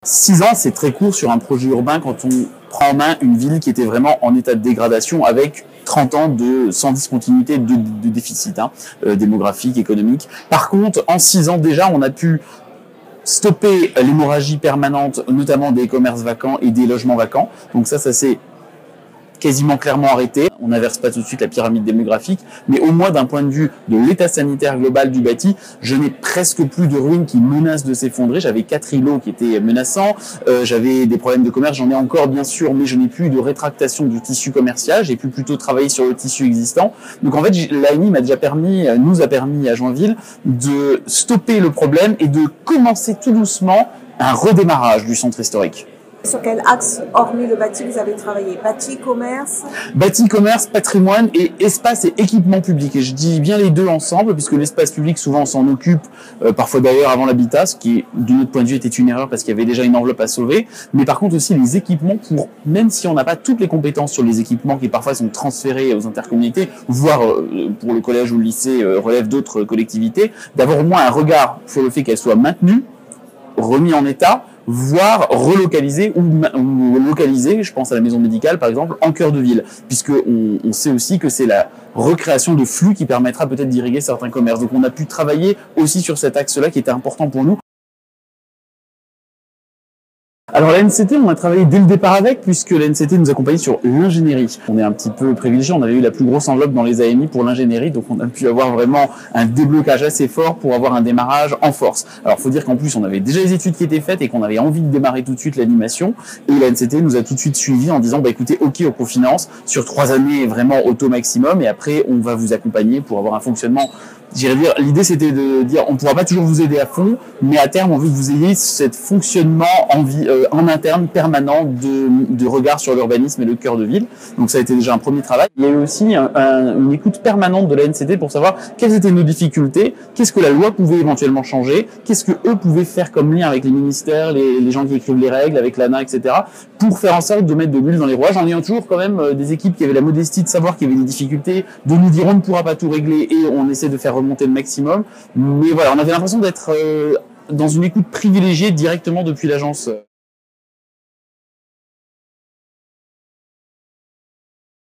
6 ans, c'est très court sur un projet urbain quand on prend en main une ville qui était vraiment en état de dégradation avec 30 ans sans discontinuité de déficit démographique, économique. Par contre, en 6 ans déjà, on a pu stopper l'hémorragie permanente, notamment des commerces vacants et des logements vacants. Donc ça s'est quasiment clairement arrêté. On n'inverse pas tout de suite la pyramide démographique, mais au moins d'un point de vue de l'état sanitaire global du bâti, je n'ai presque plus de ruines qui menacent de s'effondrer. J'avais 4 îlots qui étaient menaçants, j'avais des problèmes de commerce, j'en ai encore bien sûr, mais je n'ai plus de rétractation du tissu commercial, j'ai pu plutôt travailler sur le tissu existant. Donc en fait, l'AMI nous a permis à Joinville de stopper le problème et de commencer tout doucement un redémarrage du centre historique. Sur quel axe, hormis le bâti, vous avez travaillé? Bâti, commerce? Bâti, commerce, patrimoine et espace et équipement public. Et je dis bien les deux ensemble, puisque l'espace public, souvent, on s'en occupe, parfois d'ailleurs avant l'habitat, ce qui, de notre point de vue, était une erreur parce qu'il y avait déjà une enveloppe à sauver. Mais par contre aussi les équipements, même si on n'a pas toutes les compétences sur les équipements qui parfois sont transférés aux intercommunalités, voire pour le collège ou le lycée relèvent d'autres collectivités, d'avoir au moins un regard sur le fait qu'elles soient maintenues, remis en état, voire relocaliser ou localiser, je pense à la maison médicale par exemple, en cœur de ville, puisque on sait aussi que c'est la recréation de flux qui permettra peut-être d'irriguer certains commerces. Donc on a pu travailler aussi sur cet axe-là qui était important pour nous. Alors la NCT, on a travaillé dès le départ avec, puisque la NCT nous accompagnait sur l'ingénierie. On est un petit peu privilégié, on avait eu la plus grosse enveloppe dans les AMI pour l'ingénierie, donc on a pu avoir vraiment un déblocage assez fort pour avoir un démarrage en force. Alors faut dire qu'en plus on avait déjà les études qui étaient faites et qu'on avait envie de démarrer tout de suite l'animation, et la NCT nous a tout de suite suivi en disant écoutez, ok, on cofinance sur 3 années vraiment auto maximum, et après on va vous accompagner pour avoir un fonctionnement. L'idée c'était de dire on ne pourra pas toujours vous aider à fond, mais à terme on veut que vous ayez ce fonctionnement en interne permanent de regard sur l'urbanisme et le cœur de ville. Donc ça a été déjà un premier travail. Il y a eu aussi une écoute permanente de la NCT pour savoir quelles étaient nos difficultés, qu'est-ce que la loi pouvait éventuellement changer, qu'est-ce que eux pouvaient faire comme lien avec les ministères, les gens qui écrivent les règles, avec l'ANA, etc. pour faire en sorte de mettre de l'huile dans les rouages en ayant toujours quand même des équipes qui avaient la modestie de savoir qu'il y avait des difficultés, de nous dire on ne pourra pas tout régler et on essaie de faire remonter le maximum. Mais voilà, on avait l'impression d'être dans une écoute privilégiée directement depuis l'agence.